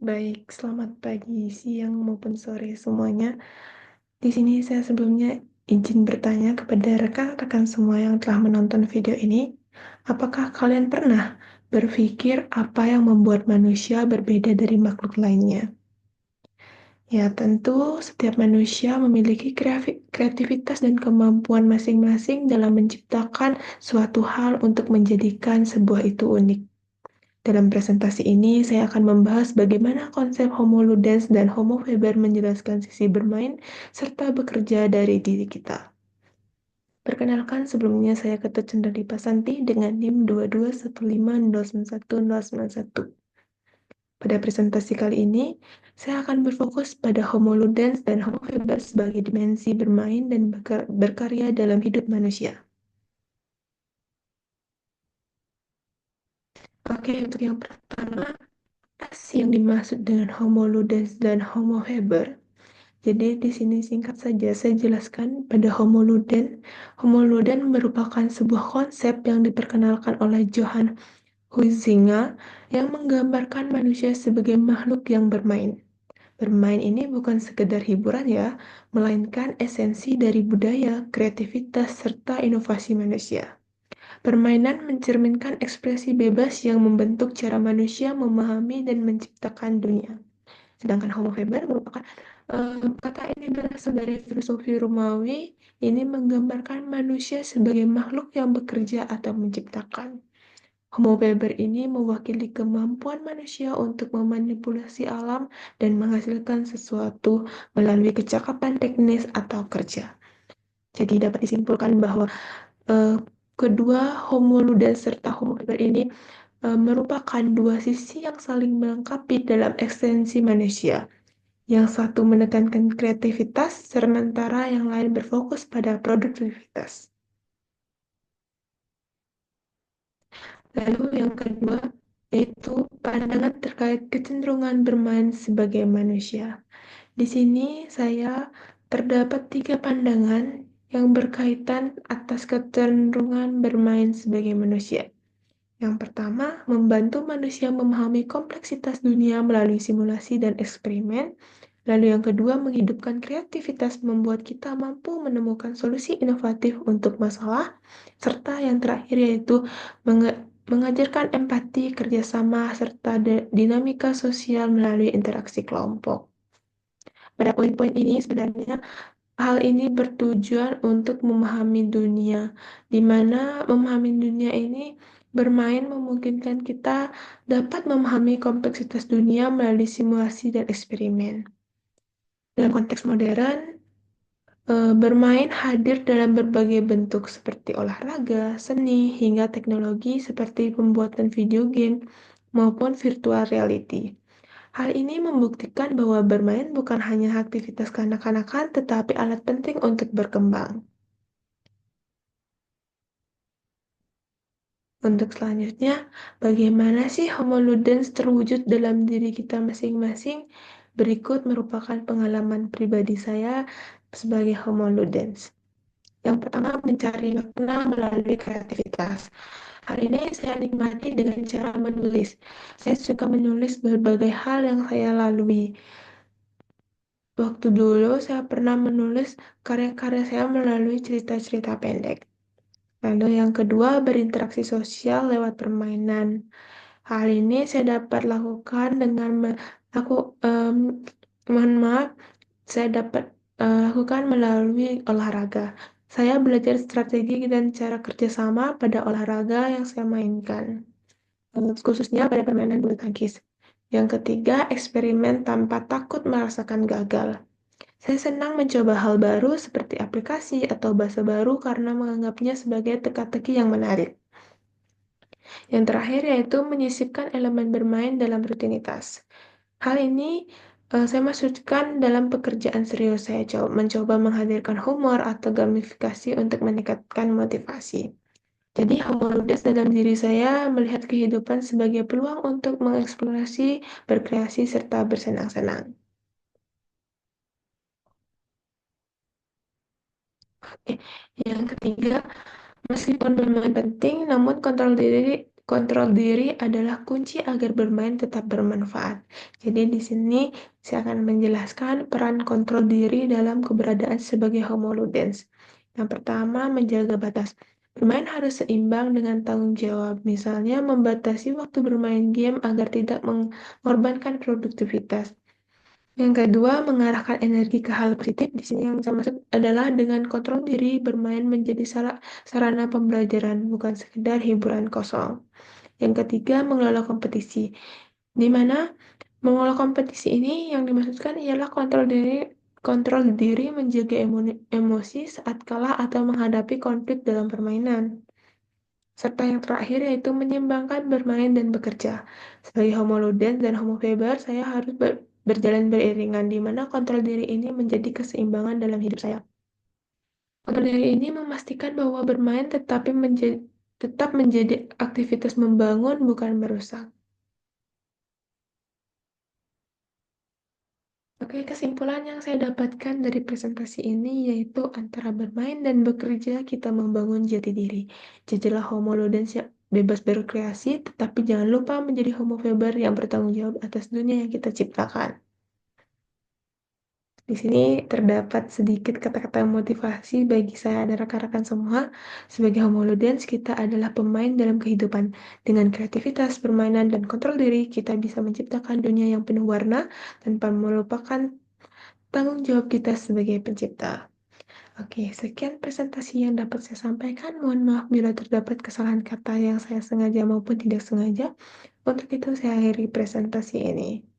Baik, selamat pagi, siang, maupun sore semuanya. Di sini saya sebelumnya izin bertanya kepada rekan-rekan semua yang telah menonton video ini. Apakah kalian pernah berpikir apa yang membuat manusia berbeda dari makhluk lainnya? Ya, tentu setiap manusia memiliki kreativitas dan kemampuan masing-masing dalam menciptakan suatu hal untuk menjadikan sebuah itu unik. Dalam presentasi ini, saya akan membahas bagaimana konsep Homo ludens dan Homo faber menjelaskan sisi bermain serta bekerja dari diri kita. Perkenalkan, sebelumnya saya Ketut Chandra Dipasanti dengan NIM 221509191. Pada presentasi kali ini, saya akan berfokus pada Homo ludens dan Homo faber sebagai dimensi bermain dan berkarya dalam hidup manusia. Oke, untuk yang pertama, apa sih yang dimaksud dengan Homo ludens dan Homo faber? Jadi di sini singkat saja saya jelaskan pada Homo Luden. Homo Luden merupakan sebuah konsep yang diperkenalkan oleh Johann Huizinga yang menggambarkan manusia sebagai makhluk yang bermain. Bermain ini bukan sekedar hiburan ya, melainkan esensi dari budaya, kreativitas, serta inovasi manusia. Permainan mencerminkan ekspresi bebas yang membentuk cara manusia memahami dan menciptakan dunia. Sedangkan Homo faber merupakan kata ini berasal dari filosofi Romawi. Ini menggambarkan manusia sebagai makhluk yang bekerja atau menciptakan. Homo faber ini mewakili kemampuan manusia untuk memanipulasi alam dan menghasilkan sesuatu melalui kecakapan teknis atau kerja. Jadi dapat disimpulkan bahwa eh, kedua Homo ludens serta Homo faber ini merupakan dua sisi yang saling melengkapi dalam esensi manusia. Yang satu menekankan kreativitas, sementara yang lain berfokus pada produktivitas. Lalu yang kedua, yaitu pandangan terkait kecenderungan bermain sebagai manusia. Di sini saya terdapat tiga pandangan yang berkaitan atas kecenderungan bermain sebagai manusia. Yang pertama, membantu manusia memahami kompleksitas dunia melalui simulasi dan eksperimen. Lalu yang kedua, menghidupkan kreativitas membuat kita mampu menemukan solusi inovatif untuk masalah. Serta yang terakhir yaitu mengajarkan empati, kerjasama, serta dinamika sosial melalui interaksi kelompok. Pada poin-poin ini sebenarnya hal ini bertujuan untuk memahami dunia, di mana memahami dunia ini bermain memungkinkan kita dapat memahami kompleksitas dunia melalui simulasi dan eksperimen. Dalam konteks modern, bermain hadir dalam berbagai bentuk seperti olahraga, seni, hingga teknologi seperti pembuatan video game maupun virtual reality. Hal ini membuktikan bahwa bermain bukan hanya aktivitas kanak-kanakan, tetapi alat penting untuk berkembang. Untuk selanjutnya, bagaimana sih Homo ludens terwujud dalam diri kita masing-masing? Berikut merupakan pengalaman pribadi saya sebagai Homo ludens. Yang pertama, mencari makna melalui kreativitas. Hal ini saya nikmati dengan cara menulis. Saya suka menulis berbagai hal yang saya lalui. Waktu dulu saya pernah menulis karya-karya saya melalui cerita-cerita pendek. Lalu yang kedua, berinteraksi sosial lewat permainan. Hal ini saya dapat lakukan dengan aku mohon maaf, saya dapat lakukan melalui olahraga. Saya belajar strategi dan cara kerjasama pada olahraga yang saya mainkan, khususnya pada permainan bulu tangkis. Yang ketiga, eksperimen tanpa takut merasakan gagal. Saya senang mencoba hal baru seperti aplikasi atau bahasa baru karena menganggapnya sebagai teka-teki yang menarik. Yang terakhir yaitu menyisipkan elemen bermain dalam rutinitas. Hal ini saya maksudkan dalam pekerjaan serius saya mencoba menghadirkan humor atau gamifikasi untuk meningkatkan motivasi. Jadi homo ludens dalam diri saya melihat kehidupan sebagai peluang untuk mengeksplorasi, berkreasi, serta bersenang-senang. Oke. Yang ketiga, Meskipun bermain penting, namun kontrol diri adalah kunci agar bermain tetap bermanfaat. Jadi di sini saya akan menjelaskan peran kontrol diri dalam keberadaan sebagai homo ludens. Yang pertama, menjaga batas. Bermain harus seimbang dengan tanggung jawab, misalnya membatasi waktu bermain game agar tidak mengorbankan produktivitas. Yang kedua, mengarahkan energi ke hal positif. Di sini yang saya maksud adalah dengan kontrol diri, bermain menjadi sarana pembelajaran, bukan sekedar hiburan kosong. Yang ketiga, mengelola kompetisi. Di mana mengelola kompetisi ini yang dimaksudkan ialah kontrol diri menjaga emosi saat kalah atau menghadapi konflik dalam permainan. Serta yang terakhir yaitu menyeimbangkan bermain dan bekerja. Sebagai homo ludens dan homo faber, saya harus berjalan beriringan, di mana kontrol diri ini menjadi keseimbangan dalam hidup saya. Kontrol diri ini memastikan bahwa bermain tetap menjadi aktivitas membangun, bukan merusak. Oke, kesimpulan yang saya dapatkan dari presentasi ini yaitu antara bermain dan bekerja kita membangun jati diri. Jadilah homo ludens yang bebas berkreasi, tetapi jangan lupa menjadi homo faber yang bertanggung jawab atas dunia yang kita ciptakan. Di sini terdapat sedikit kata-kata motivasi bagi saya dan rekan-rekan semua. Sebagai homo ludens, kita adalah pemain dalam kehidupan. Dengan kreativitas, permainan, dan kontrol diri, kita bisa menciptakan dunia yang penuh warna tanpa melupakan tanggung jawab kita sebagai pencipta. Oke, sekian presentasi yang dapat saya sampaikan. Mohon maaf bila terdapat kesalahan kata yang saya sengaja maupun tidak sengaja. Untuk itu, saya akhiri presentasi ini.